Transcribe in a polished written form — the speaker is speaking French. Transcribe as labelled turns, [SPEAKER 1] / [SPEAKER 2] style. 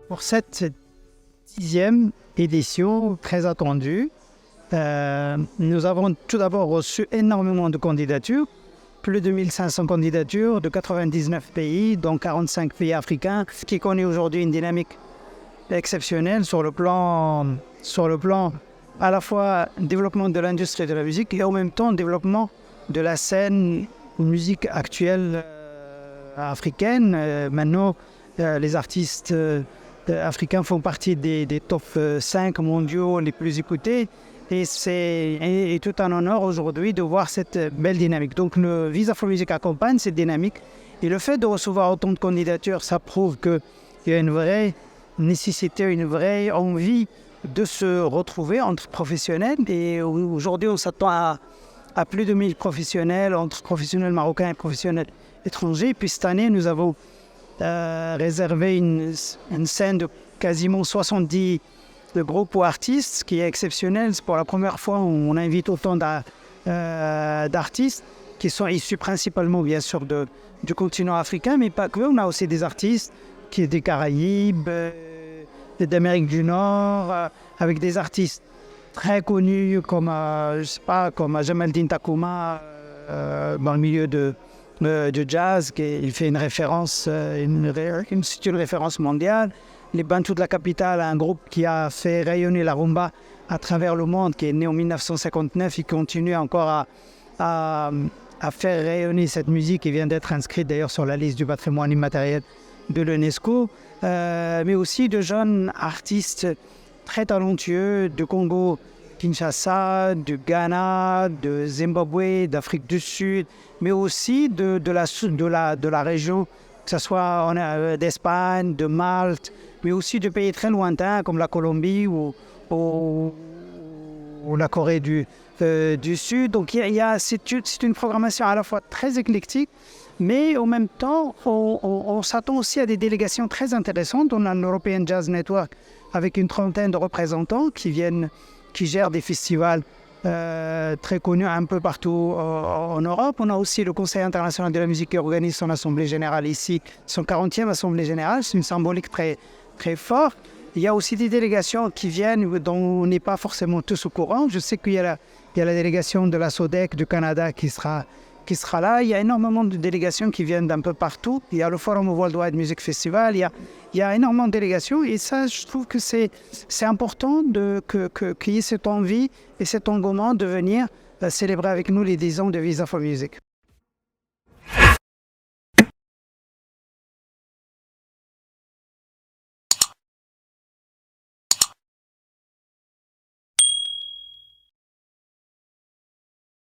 [SPEAKER 1] Pour cette 10e édition très attendue, nous avons tout d'abord reçu énormément de candidatures, plus de 1500 candidatures de 99 pays, dont 45 pays africains, ce qui connaît aujourd'hui une dynamique exceptionnelle sur le plan à la fois développement de l'industrie de la musique et en même temps développement de la scène musique actuelle africaine. Maintenant, les artistes africains font partie des top 5 mondiaux les plus écoutés. Et c'est tout un honneur aujourd'hui de voir cette belle dynamique. Donc le Visa for Music accompagne cette dynamique. Et le fait de recevoir autant de candidatures, ça prouve qu'il y a une vraie nécessité, une vraie envie de se retrouver entre professionnels. Et aujourd'hui, on s'attend à plus de 1000 professionnels, entre professionnels marocains et professionnels étrangers. Puis cette année, nous avons réservé une scène de quasiment 70 groupes ou artistes, ce qui est exceptionnel. C'est pour la première fois on invite autant d'artistes qui sont issus principalement, bien sûr, du continent africain, mais pas que. On a aussi des artistes qui sont des Caraïbes, d'Amérique du Nord, avec des artistes très connus comme, comme Jamaldine Takoma dans le milieu de jazz, il fait une référence, une référence mondiale. Les Bantous de la capitale, un groupe qui a fait rayonner la rumba à travers le monde, qui est né en 1959 et continue encore à faire rayonner cette musique qui vient d'être inscrite d'ailleurs sur la liste du patrimoine immatériel de l'UNESCO, mais aussi de jeunes artistes très talentueux de Congo, Kinshasa, du Ghana, de Zimbabwe, d'Afrique du Sud, mais aussi de la région, que ce soit d'Espagne, de Malte, mais aussi de pays très lointains comme la Colombie ou la Corée du Sud. Donc c'est une programmation à la fois très éclectique, mais en même temps, on s'attend aussi à des délégations très intéressantes. On a l'European Jazz Network avec une trentaine de représentants qui gèrent des festivals très connus un peu partout en Europe. On a aussi le Conseil international de la musique qui organise son assemblée générale ici, son 40e assemblée générale. C'est une symbolique très, très forte. Il y a aussi des délégations qui viennent dont on n'est pas forcément tous au courant. Je sais qu'il y a la délégation de la SODEC du Canada qui sera là. Il y a énormément de délégations qui viennent d'un peu partout. Il y a le Forum Worldwide Music Festival. Il y a énormément de délégations. Et ça, je trouve que c'est important qu'il y ait cette envie et cet engouement de venir célébrer avec nous les 10 ans de Visa for Music.